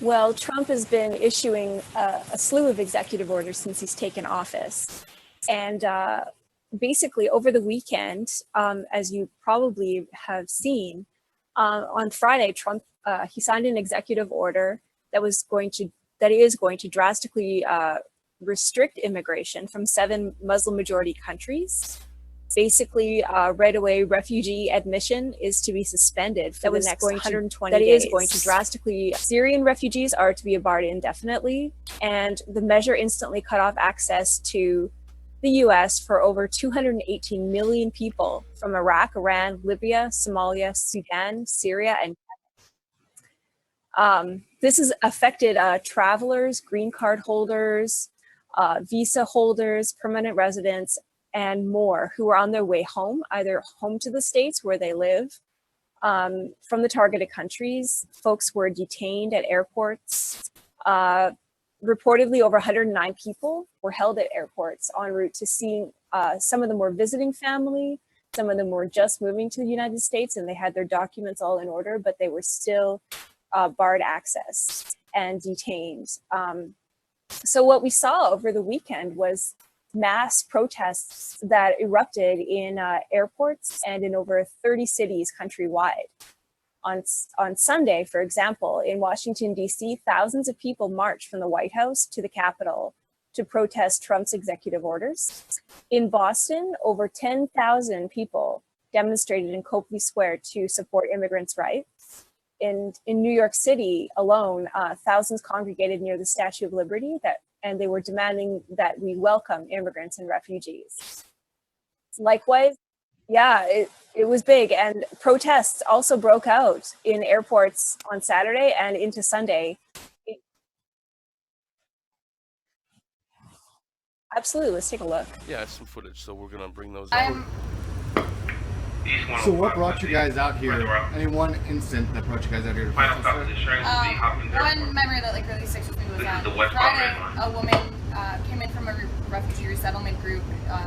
Well, Trump has been issuing a slew of executive orders since he's taken office. And basically, over the weekend, as you probably have seen, on Friday, Trump he signed an executive order that is going to drastically restrict immigration from 7 Muslim-majority countries. Basically, right away, refugee admission is to be suspended for the next 120 days. That is going to drastically. Syrian refugees are to be barred indefinitely, and the measure instantly cut off access to the U.S. for over 218 million people from Iraq, Iran, Libya, Somalia, Sudan, Syria, and this has affected travelers, green card holders, visa holders, permanent residents, and more who are on their way home, either home to the States where they live, from the targeted countries. Folks were detained at airports. Reportedly, over 109 people were held at airports en route to seeing, some of them were visiting family, some of them were just moving to the United States, and they had their documents all in order, but they were still barred access and detained. So what we saw over the weekend was mass protests that erupted in airports and in over 30 cities countrywide. On Sunday, for example, in Washington, D.C., thousands of people marched from the White House to the Capitol to protest Trump's executive orders. In Boston, over 10,000 people demonstrated in Copley Square to support immigrants' rights. In New York City alone, thousands congregated near the Statue of Liberty and they were demanding that we welcome immigrants and refugees. Likewise, yeah, it was big, and protests also broke out in airports on Saturday and into Sunday. Absolutely, let's take a look. Yeah, it's some footage, so we're gonna bring those out. So what brought you guys out here? Any one instant that brought you guys out here to protest? One memory that really sticks with me was on Friday, a woman came in from a refugee resettlement group.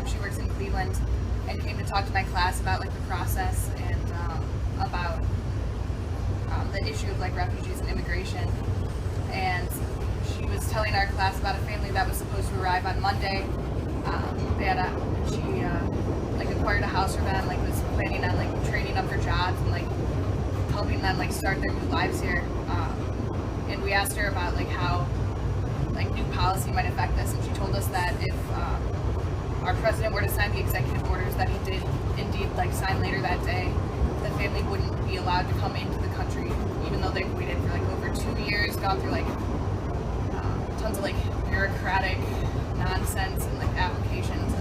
She works in Cleveland, and came to talk to my class about the process and about the issue of refugees and immigration. And she was telling our class about a family that was supposed to arrive on Monday. She acquired a house for them, was planning on training up for jobs and helping them start their new lives here. And we asked her about how new policy might affect this, and she told us that if our president were to sign the executive orders that he did indeed sign later that day, the family wouldn't be allowed to come into the country, even though they've waited for over 2 years, gone through tons of bureaucratic nonsense and applications.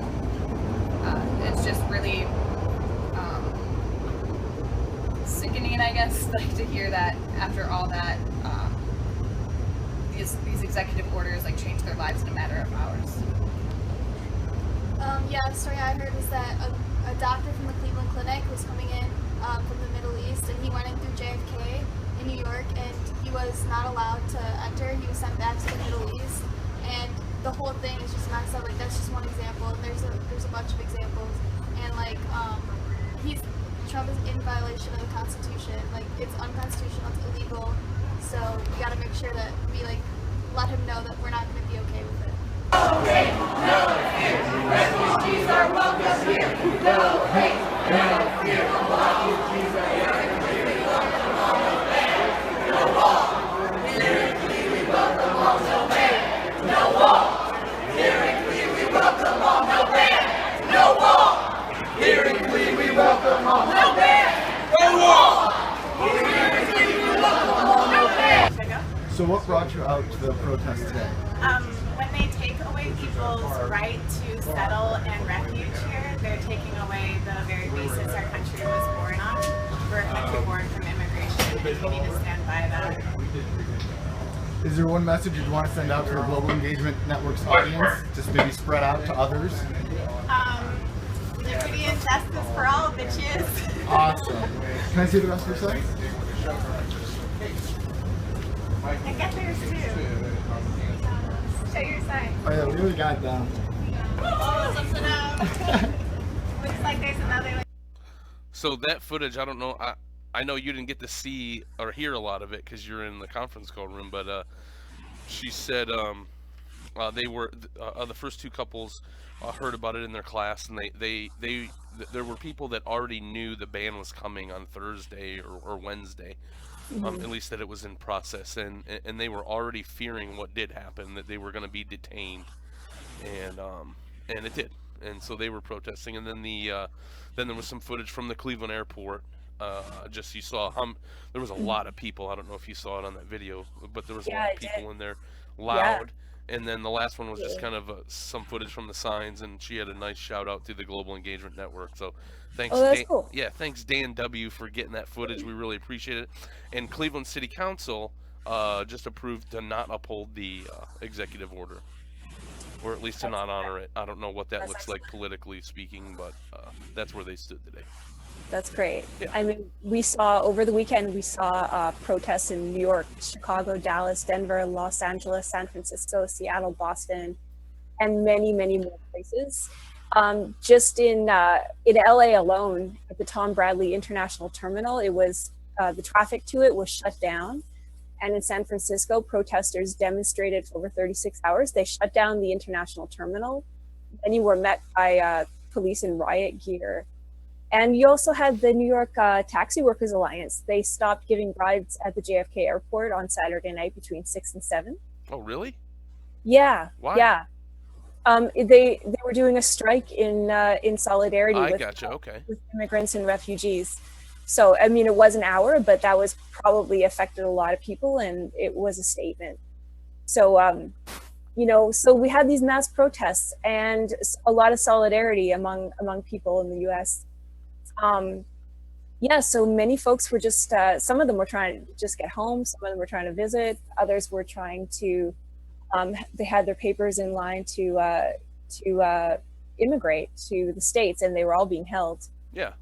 And it's just really sickening, I guess, to hear that after all that, these executive orders changed their lives in a matter of hours. Yeah, the story I heard was that a doctor from the Cleveland Clinic was coming in from the Middle East, and he went in through JFK in New York, and he was not allowed to enter. He was sent back to the Middle East, and the whole thing is just messed up. That's just one example, and there's a bunch of examples, and Trump is in violation of the Constitution. It's unconstitutional, it's illegal. So we got to make sure that we let him know that we're not going to be okay with it. No hate, no fear. Refugees are welcome here. No hate, no fear. Refugees are welcome on the land. No wall. Lyrically, we welcome all. No man. No wall. Lyrically, we welcome all. No man. No wall. Lyrically, we welcome all. No man. No wall. Lyrically, we welcome all. No man. So what brought you out to the protest today? When they take away people's right to settle and refuge here, they're taking away the very basis our country was born on. We're a country born from immigration, and we need to stand by that. Is there one message you'd want to send out to the Global Engagement Network's audience, just maybe spread out to others? Liberty and justice for all, bitches. Awesome. Can I see the rest of your site? I get theirs too. Show your side. Oh yeah, we really got it down. Oh, something else. Looks like there's another. So that footage, I don't know. I know you didn't get to see or hear a lot of it because you're in the conference call room, but she said they were the first two couples heard about it in their class, and there were people that already knew the ban was coming on Thursday or Wednesday, at least that it was in process, and they were already fearing what did happen, that they were going to be detained, and it did, and so they were protesting, and then there was some footage from the Cleveland airport. Just you saw there was a lot of people. I don't know if you saw it on that video, but there was a Yeah, lot I of people did. in there, Yeah. loud. And then the last one was just Absolutely. kind of some footage from the signs, and she had a nice shout out to the Global Engagement Network. So Oh, thanks, that's Dan. cool. Yeah, thanks Dan W for getting that footage. We really appreciate it. And Cleveland City Council just approved to not uphold the executive order, or at least to That's not honor it. I don't know what that that's looks like excellent. politically speaking, but that's where they stood today. That's great. Yeah. I mean, we saw over the weekend, we saw protests in New York, Chicago, Dallas, Denver, Los Angeles, San Francisco, Seattle, Boston, and many, many more places. Just in LA alone, at the Tom Bradley International Terminal, it was the traffic to it was shut down. And in San Francisco, protesters demonstrated for over 36 hours. They shut down the international terminal. Many were met by police in riot gear. And you also had the New York Taxi Workers Alliance. They stopped giving rides at the JFK airport on Saturday night between 6 and 7. Oh, really? Yeah, Why? yeah. They were doing a strike in solidarity I gotcha. Okay. with immigrants and refugees. So I mean, it was an hour, but that was probably affected a lot of people, and it was a statement. So so we had these mass protests and a lot of solidarity among people in the U.S. Um, yeah, so many folks were just some of them were trying to just get home, some of them were trying to visit, others were trying to they had their papers in line to immigrate to the States, and they were all being held. Yeah.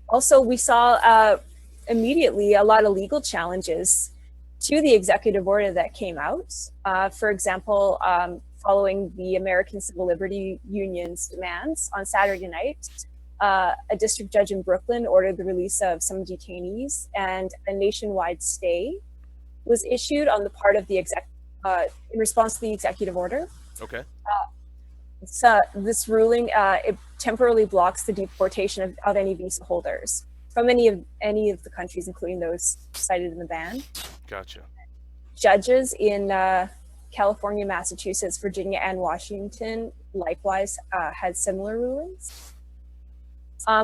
Also, we saw immediately a lot of legal challenges to the executive order that came out. For example, following the American Civil Liberty Union's demands on Saturday night, a district judge in Brooklyn ordered the release of some detainees, and a nationwide stay was issued on the part of the in response to the executive order. Okay. So this ruling it temporarily blocks the deportation of any visa holders from any of the countries, including those cited in the ban. Gotcha. Judges in California, Massachusetts, Virginia, and Washington likewise had similar rulings.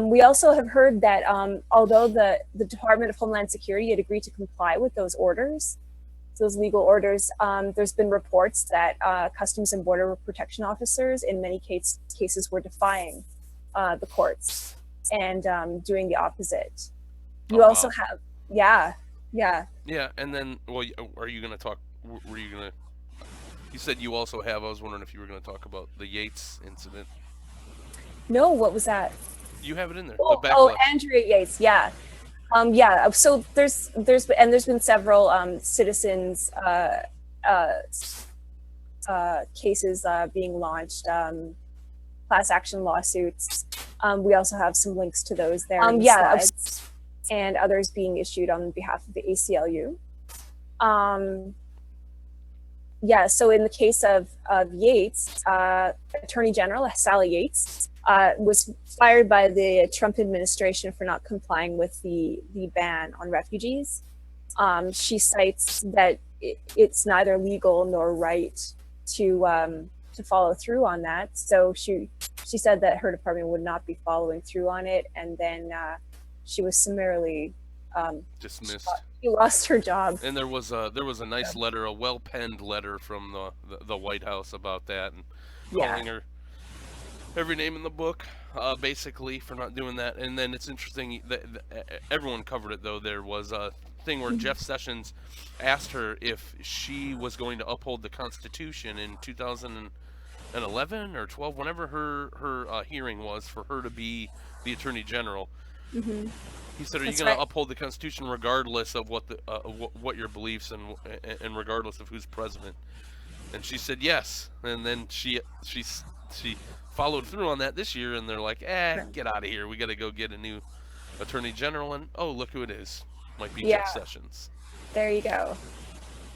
We also have heard that although the Department of Homeland Security had agreed to comply with those orders, those legal orders, there's been reports that Customs and Border Protection officers in many cases were defying the courts and doing the opposite. You also have, yeah. Yeah, and then, well, are you going to talk, were you going to, you said you also have, I was wondering if you were going to talk about the Yates incident. No, what was that? You have it in there. Oh, the backlash. Andrea Yates, yeah. Yeah, so there's been several citizens cases being launched, class action lawsuits. We also have some links to those there. Slides, and others being issued on behalf of the ACLU. Yeah, so in the case of Yates, Attorney General Sally Yates was fired by the Trump administration for not complying with the ban on refugees. She cites that it's neither legal nor right to follow through on that. So she said that her department would not be following through on it, and then she was summarily dismissed. She lost her job. And there was a nice letter, a well-penned letter from the White House about that, and calling her every name in the book, basically, for not doing that. And then it's interesting that everyone covered it, though. There was a thing where Jeff Sessions asked her if she was going to uphold the Constitution in 2011 or 12, whenever her hearing was for her to be the Attorney General. Mm-hmm. He said, "Are you going to uphold the Constitution regardless of what your beliefs and regardless of who's president?" And she said yes. And then she followed through on that this year, and they're like, "Get out of here. We got to go get a new Attorney General, and oh, look who it is. Might be Yeah, Jeff Sessions. there you go.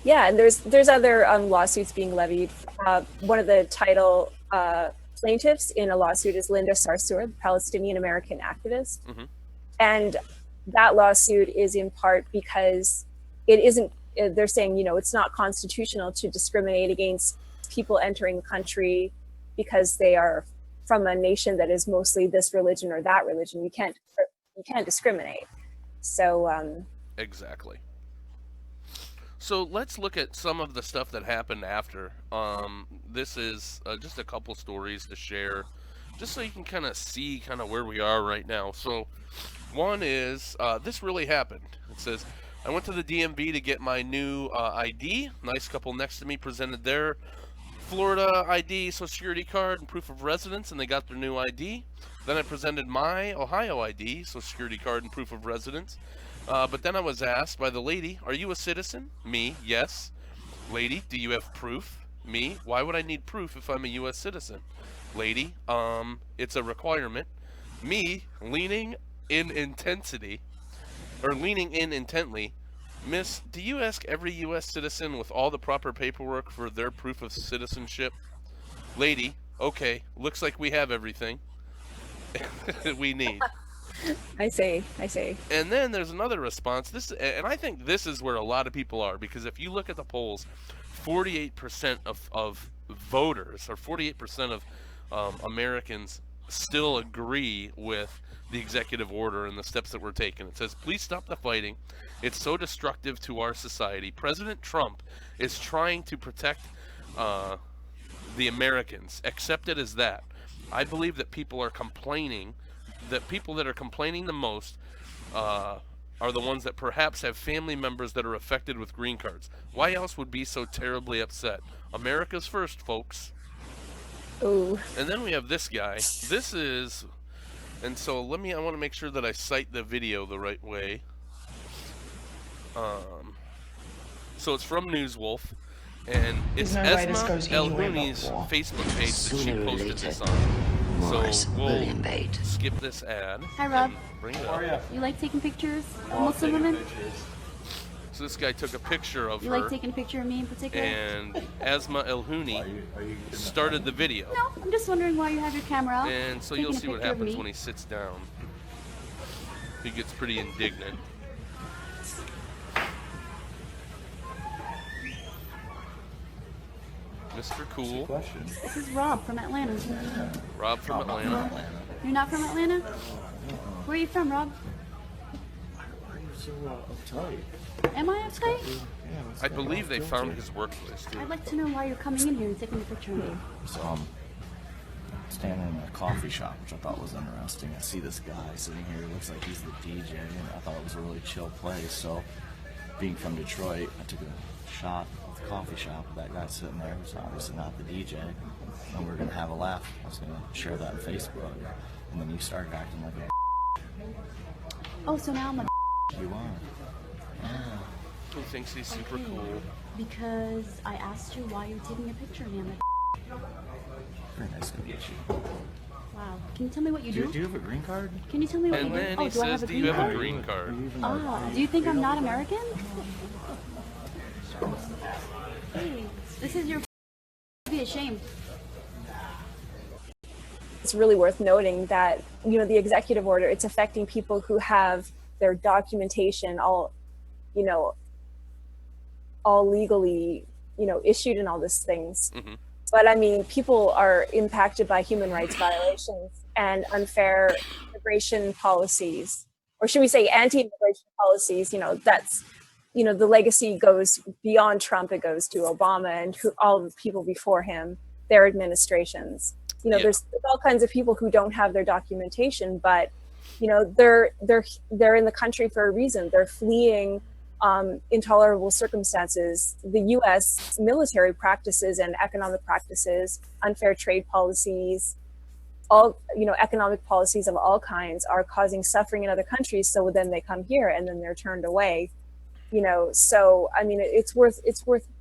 Yeah, and there's other lawsuits being levied. One of the title plaintiffs in a lawsuit is Linda Sarsour, the Palestinian American activist, Hmm. and that lawsuit is in part because it isn't. They're saying, it's not constitutional to discriminate against people entering the country because they are from a nation that is mostly this religion or that religion. You can't discriminate. So Exactly. So let's look at some of the stuff that happened after. This is just a couple stories to share, just so you can kind of see kind of where we are right now. So one is this really happened. It says, I went to the DMV to get my new ID. Nice couple next to me presented their Florida ID, Social Security card, and proof of residence, and they got their new ID. Then I presented my Ohio ID, Social Security card, and proof of residence. But then I was asked by the lady, are you a citizen? Me, yes. Lady, do you have proof? Me, why would I need proof if I'm a U.S. citizen? Lady, it's a requirement. Me, leaning in intensity, or leaning in intently. Miss, do you ask every U.S. citizen with all the proper paperwork for their proof of citizenship? Lady, okay, looks like we have everything we need. I say. And then there's another response. And I think this is where a lot of people are, because if you look at the polls, 48% of voters, or 48% of Americans, still agree with the executive order and the steps that were taken. It says, please stop the fighting. It's so destructive to our society. President Trump is trying to protect the Americans. Accept it as that. I believe that people are complaining, that people that are complaining the most are the ones that perhaps have family members that are affected with green cards. Why else would be so terribly upset? America's first, folks. Ooh. And then we have this guy. This is, and so I want to make sure that I cite the video the right way. So it's from Newswolf, and it's Esma El-Huni's Facebook page that she posted this on. So we'll skip this ad. Hi, Rob. Bring it up. You like taking pictures of Muslim women? So this guy took a picture of You her. like taking a picture of me in particular? And Asma El-Huni started the video. No, I'm just wondering why you have your camera out. And so you'll see what happens when he sits down. He gets pretty indignant. Mr. Cool. This is Rob from Atlanta. Rob from Atlanta. You're not from Atlanta? Where are you from, Rob? Am I uptight? I believe they found his workplace too. I'd like to know why you're coming in here and taking a picture of me. So standing in a coffee shop, which I thought was interesting. I see this guy sitting here. It looks like he's the DJ, and I thought it was a really chill place. So, being from Detroit, I took a shot at the coffee shop with that guy sitting there, who's obviously not the DJ, and we were gonna have a laugh. I was gonna share that on Facebook, and then you started acting like a. Oh, so now I'm a. You are. Yeah. Who thinks he's super cool? Because I asked you why you're taking a picture of me. I'm a. Very nice to meet you. Wow. Can you tell me what you do? Do you have a green card? Can you tell me what And you do? then Oh, he do I says, have a do green you have card? a green card? Ah, do you think I'm not American? Hey, this is your. Be ashamed. It's really worth noting that, the executive order, it's affecting people who have their documentation all legally, issued and all these things. Mm-hmm. But I mean, people are impacted by human rights violations and unfair immigration policies, or should we say anti-immigration policies. That's, the legacy goes beyond Trump. It goes to Obama and all the people before him, their administrations. There's all kinds of people who don't have their documentation, but they're in the country for a reason. They're fleeing intolerable circumstances. The U.S. military practices and economic practices, unfair trade policies, all economic policies of all kinds are causing suffering in other countries. So then they come here and then they're turned away. So I mean, it's worth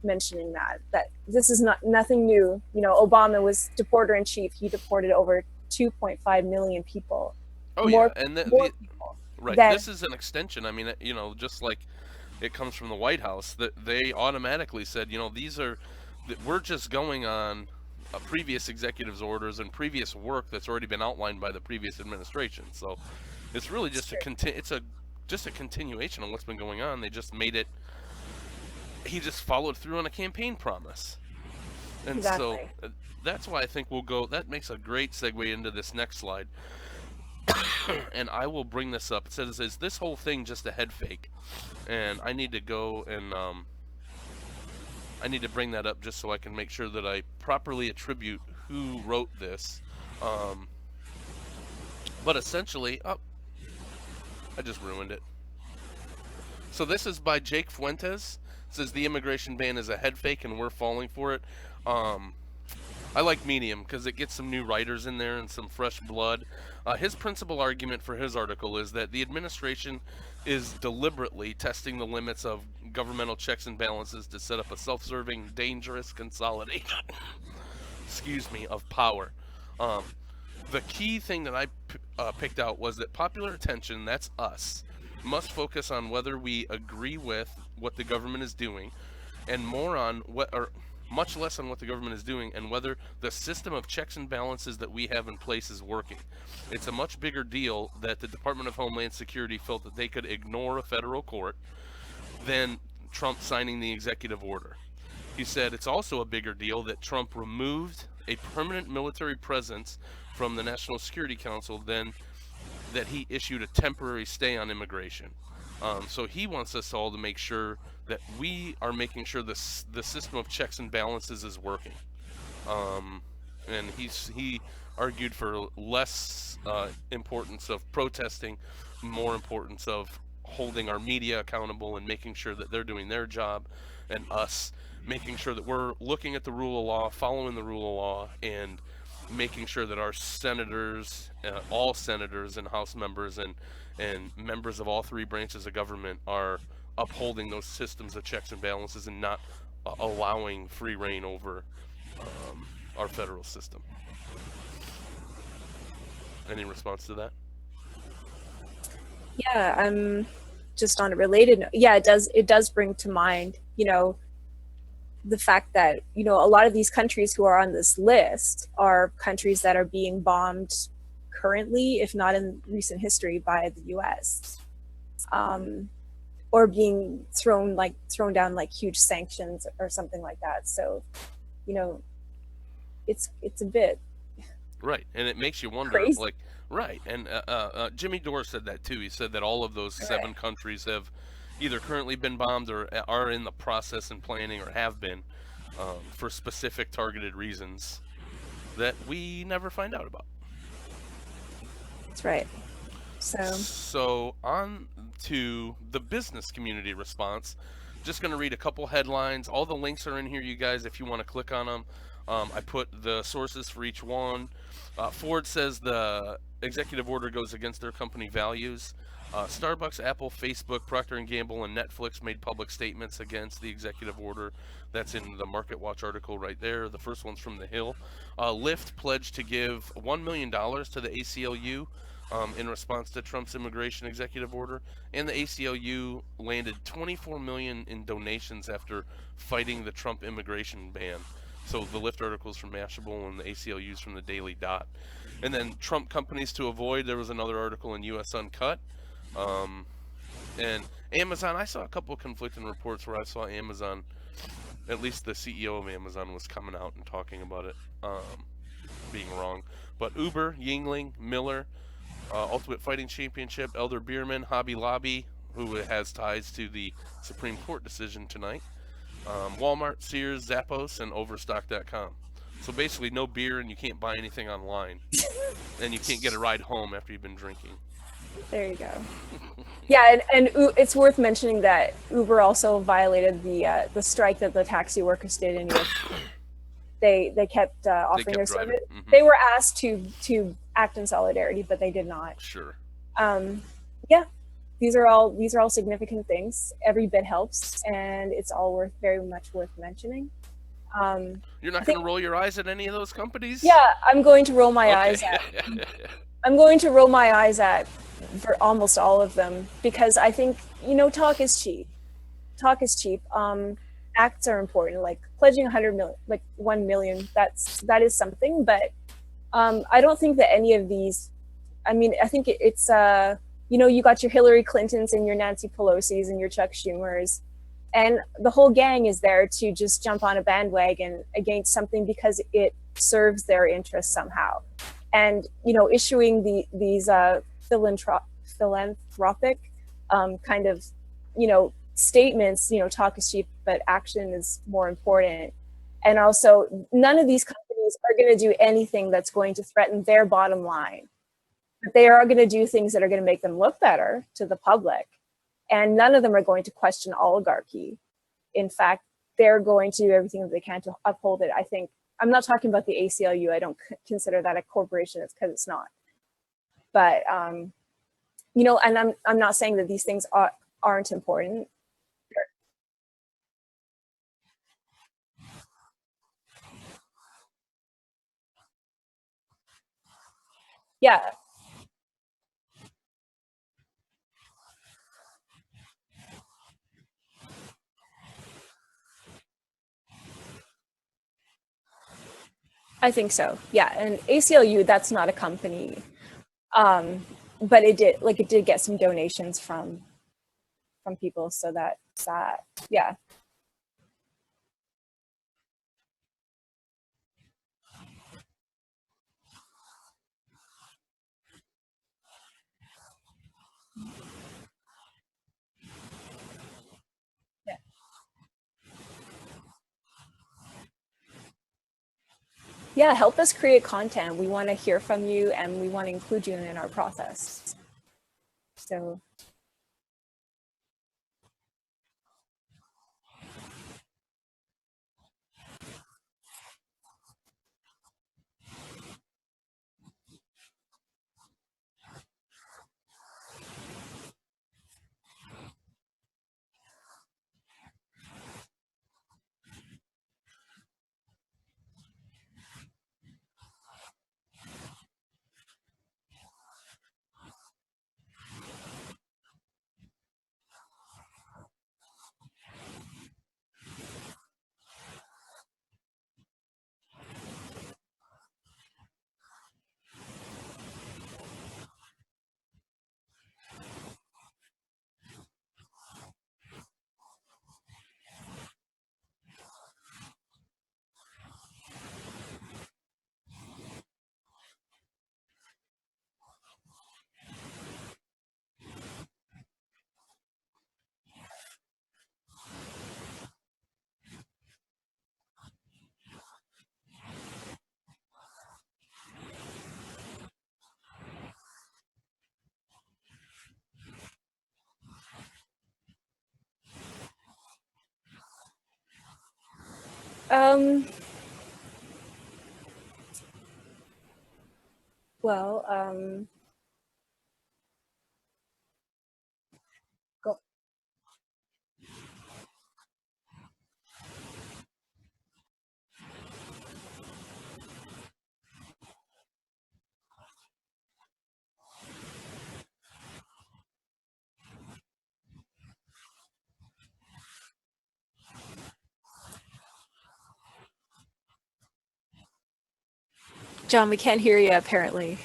mentioning that this is nothing new. Obama was deporter in chief. He deported over 2.5 million people. Oh, yeah, and Right. that This is an extension. I mean, just like it comes from the White House, that they automatically said, we're just going on previous executives' orders and previous work that's already been outlined by the previous administration. So it's really just just a continuation of what's been going on. They just made it. He just followed through on a campaign promise, and so exactly. that's why I think we'll go. That makes a great segue into this next slide. And I will bring this up. It says, "Is this whole thing just a head fake?" And I need to go and I need to bring that up just so I can make sure that I properly attribute who wrote this. But essentially, oh, I just ruined it. So this is by Jake Fuentes. It says the immigration ban is a head fake and we're falling for it. I like Medium because it gets some new writers in there and some fresh blood. His principal argument for his article is that the administration is deliberately testing the limits of governmental checks and balances to set up a self-serving, dangerous consolidation, excuse me, of power. The key thing that I picked out was that popular attention, that's us, must focus on whether we agree with what the government is doing, and more on much less on what the government is doing and whether the system of checks and balances that we have in place is working. It's a much bigger deal that the Department of Homeland Security felt that they could ignore a federal court than Trump signing the executive order. He said it's also a bigger deal that Trump removed a permanent military presence from the National Security Council than that he issued a temporary stay on immigration. So he wants us all to make sure that we are making sure the system of checks and balances is working. And he argued for less importance of protesting, more importance of holding our media accountable and making sure that they're doing their job, and us making sure that we're looking at the rule of law, following the rule of law, and making sure that our senators, all senators and House members and members of all three branches of government are upholding those systems of checks and balances and not allowing free reign over our federal system. Any response to that? Yeah, I'm just on a related note. Yeah, it does bring to mind, the fact that, a lot of these countries who are on this list are countries that are being bombed currently, if not in recent history, by the US. Or being thrown down like huge sanctions or something like that. So, it's a bit right, and it makes you wonder, crazy. like, right, and Jimmy Dore said that too. He said that all of those 7 countries have either currently been bombed or are in the process and planning or have been for specific targeted reasons that we never find out about. That's right. So on to the business community response. Just going to read a couple headlines. All the links are in here, you guys, if you want to click on them. I put the sources for each one. Ford says the executive order goes against their company values. Starbucks, Apple, Facebook, Procter & Gamble, and Netflix made public statements against the executive order. That's in the Market Watch article right there. The first one's from The Hill. Lyft pledged to give $1 million to the ACLU in response to Trump's immigration executive order, and the ACLU landed $24 million in donations after fighting the Trump immigration ban. So the Lyft articles from Mashable and the ACLU's from the Daily Dot. And then Trump companies to avoid, there was another article in US Uncut. And Amazon, I saw a couple of conflicting reports where I saw Amazon, at least the CEO of Amazon was coming out and talking about it being wrong. But Uber, Yingling, Miller, Ultimate Fighting Championship, Elder Bierman, Hobby Lobby, who has ties to the Supreme Court decision tonight, Walmart, Sears, Zappos, and Overstock.com. So basically no beer and you can't buy anything online. And you can't get a ride home after you've been drinking. There you go. Yeah, and it's worth mentioning that Uber also violated the strike that the taxi workers did in New York. They kept offering their service. Mm-hmm. They were asked to act in solidarity, but they did not. Sure. Yeah, these are all significant things. Every bit helps, and it's all very much worth mentioning. You're not I going think, to roll your eyes at any of those companies? yeah, I'm going to roll my eyes Okay. at. I'm going to roll my eyes at for almost all of them because I think talk is cheap. Talk is cheap. Acts are important. Like pledging 100 million, like 1 million. That is something. But I don't think that any of these. I mean, I think it's you got your Hillary Clintons and your Nancy Pelosi's and your Chuck Schumers, and the whole gang is there to just jump on a bandwagon against something because it serves their interests somehow. And issuing these philanthropic kind of statements, talk is cheap but action is more important. And also, none of these companies are going to do anything that's going to threaten their bottom line, but they are going to do things that are going to make them look better to the public. And none of them are going to question oligarchy. In fact, they're going to do everything that they can to uphold it. I think I'm not talking about the ACLU. I don't consider that a corporation. It's because it's not. But and I'm not saying that these things aren't important. Yeah, I think so. Yeah, and ACLU, that's not a company, but it did get some donations from people, so that's that. Yeah. Yeah. Yeah, help us create content. We want to hear from you and we want to include you in our process. So, um, well, go. John, we can't hear you apparently.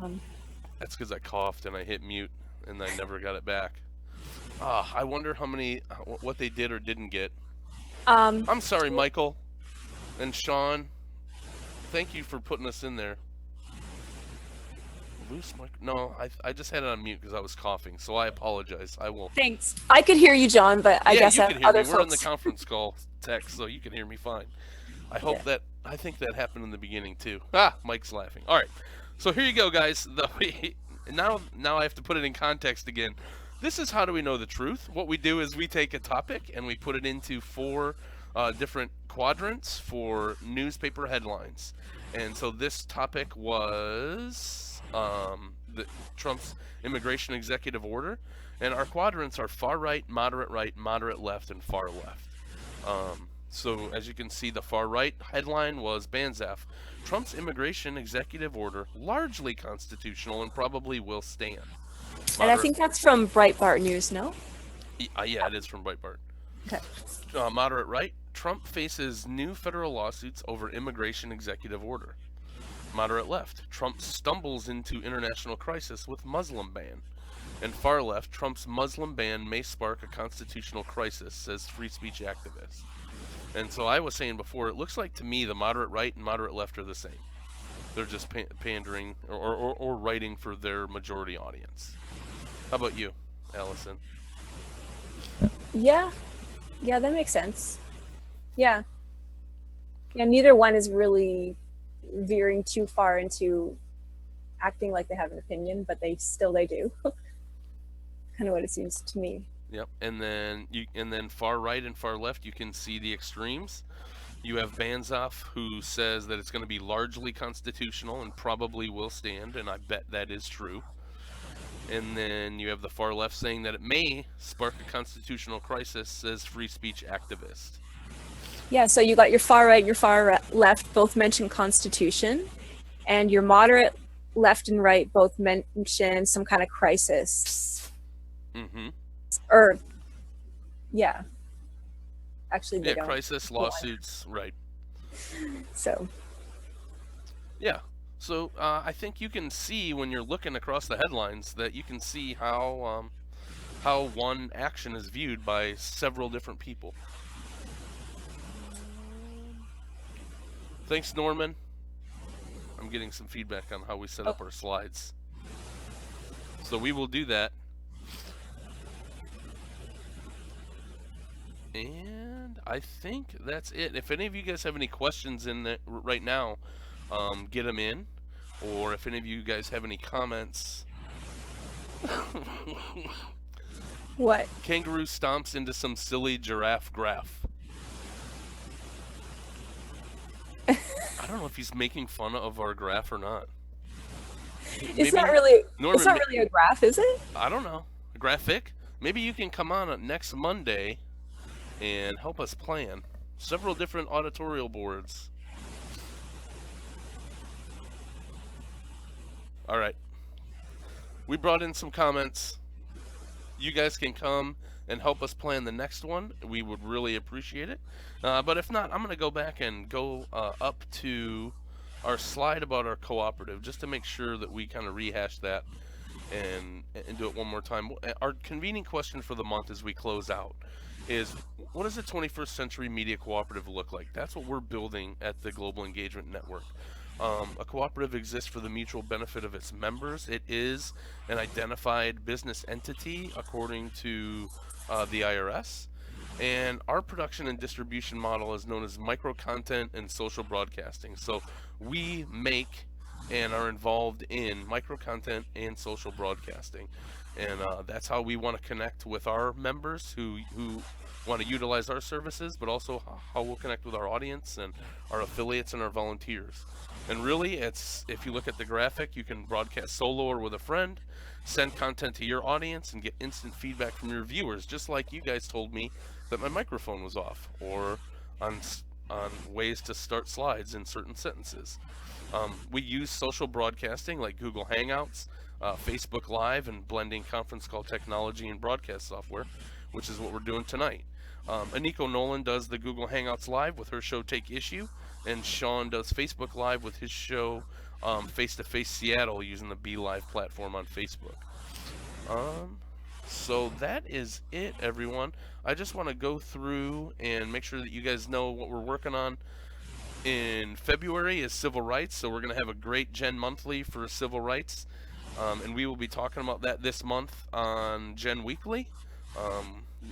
Um, That's because I coughed and I hit mute and I never got it back. I wonder how many, what they did or didn't get. I'm sorry, Michael and Sean. Thank you for putting us in there. Loose mic? No, I just had it on mute because I was coughing, so I apologize. I will. Thanks. I could hear you, John, but I guess you can hear other me. We're in the folks. conference call text, so you can hear me fine. I hope Yeah. that. I think that happened in the beginning too. Mike's laughing. All right, so here you go, guys. Now I have to put it in context again. This is how do we know the truth? What we do is we take a topic and we put it into four different quadrants for newspaper headlines. And so this topic was Trump's immigration executive order, and our quadrants are far right, moderate left, and far left. So as you can see, the far right headline was Banzaf. Trump's immigration executive order largely constitutional and probably will stand. And I think that's from Breitbart News, no? Yeah, it is from Breitbart. Okay. Moderate right, Trump faces new federal lawsuits over immigration executive order. Moderate left, Trump stumbles into international crisis with Muslim ban. And far left, Trump's Muslim ban may spark a constitutional crisis, says free speech activist. And so I was saying before, it looks like to me the moderate right and moderate left are the same. They're just pandering or writing for their majority audience. How about you, Allison? Yeah, that makes sense. Yeah, neither one is really veering too far into acting like they have an opinion, but they do. Kind of what it seems to me. Yep, and then far right and far left, you can see the extremes. You have Banzaf, who says that it's going to be largely constitutional and probably will stand, and I bet that is true. And then you have the far left saying that it may spark a constitutional crisis, says free speech activist. Yeah, so you got your far right, your far left both mention Constitution, and your moderate left and right both mention some kind of crisis. Mm-hmm. Or, yeah. Actually, they don't. Crisis, lawsuits, right. So. Yeah. So I think you can see when you're looking across the headlines that you can see how one action is viewed by several different people. Thanks, Norman. I'm getting some feedback on how we set up our slides. So we will do that. And I think that's it. If any of you guys have any questions in that right now, get them in. Or if any of you guys have any comments. What? Kangaroo stomps into some silly giraffe graph. I don't know if he's making fun of our graph or not. It's not really. Norman, it's not really a graph, is it? I don't know. A graphic? Maybe you can come on next Monday and help us plan several different auditorial boards. All right. We brought in some comments. You guys can come and help us plan the next one. We would really appreciate it. But if not, I'm going to go back and go up to our slide about our cooperative just to make sure that we kind of rehash that and do it one more time. Our convening question for the month as we close out is, what does a 21st century media cooperative look like? That's what we're building at the Global Engagement Network. A cooperative exists for the mutual benefit of its members. It is an identified business entity according to the IRS. And our production and distribution model is known as micro content and social broadcasting. So we make and are involved in micro content and social broadcasting. And that's how we want to connect with our members who want to utilize our services, but also how we'll connect with our audience and our affiliates and our volunteers. And really, it's, if you look at the graphic, you can broadcast solo or with a friend, send content to your audience, and get instant feedback from your viewers, just like you guys told me that my microphone was off, or on ways to start slides in certain sentences. We use social broadcasting like Google Hangouts, Facebook Live, and blending conference call technology and broadcast software, which is what we're doing tonight. Aniko Nolan does the Google Hangouts Live with her show Take Issue, and Sean does Facebook Live with his show Face to Face Seattle using the Be Live platform on Facebook. So that is it, everyone. I just want to go through and make sure that you guys know what we're working on. In February is civil rights, so we're going to have a great Gen Monthly for civil rights, and we will be talking about that this month on Gen Weekly.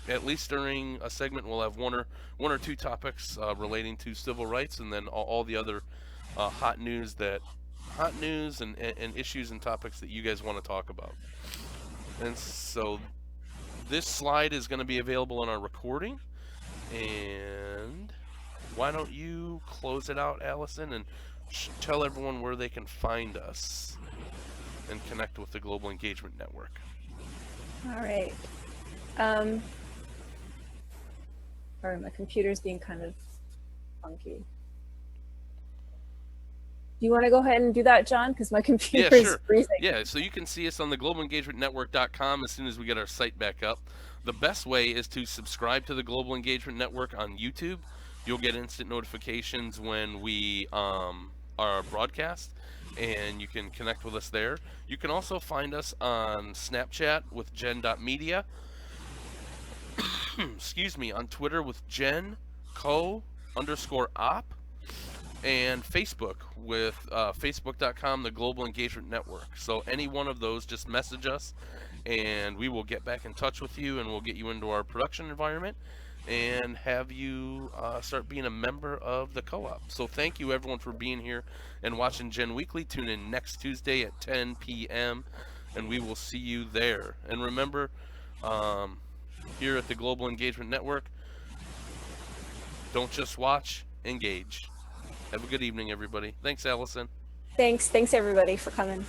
At least during a segment, we'll have one or two topics relating to civil rights, and then all the other hot news and issues and topics that you guys want to talk about. And so this slide is going to be available in our recording. And why don't you close it out, Allison, and tell everyone where they can find us and connect with the Global Engagement Network. All right. Sorry, my computer's being kind of funky. Do you want to go ahead and do that, John? Because my computer Yeah, is sure. freezing. Yeah, so you can see us on the globalengagementnetwork.com as soon as we get our site back up. The best way is to subscribe to the Global Engagement Network on YouTube. You'll get instant notifications when we are broadcast, and you can connect with us there. You can also find us on Snapchat with Jen.media. Excuse me, on Twitter with Jen co_op, and Facebook with facebook.com, the Global Engagement Network. So any one of those, just message us and we will get back in touch with you, and we'll get you into our production environment and have you start being a member of the co-op. So thank you everyone for being here and watching Gen Weekly. Tune in next Tuesday at 10 p.m. and we will see you there. And remember, here at the Global Engagement Network, don't just watch, engage. Have a good evening, everybody. Thanks, Allison. Thanks everybody for coming.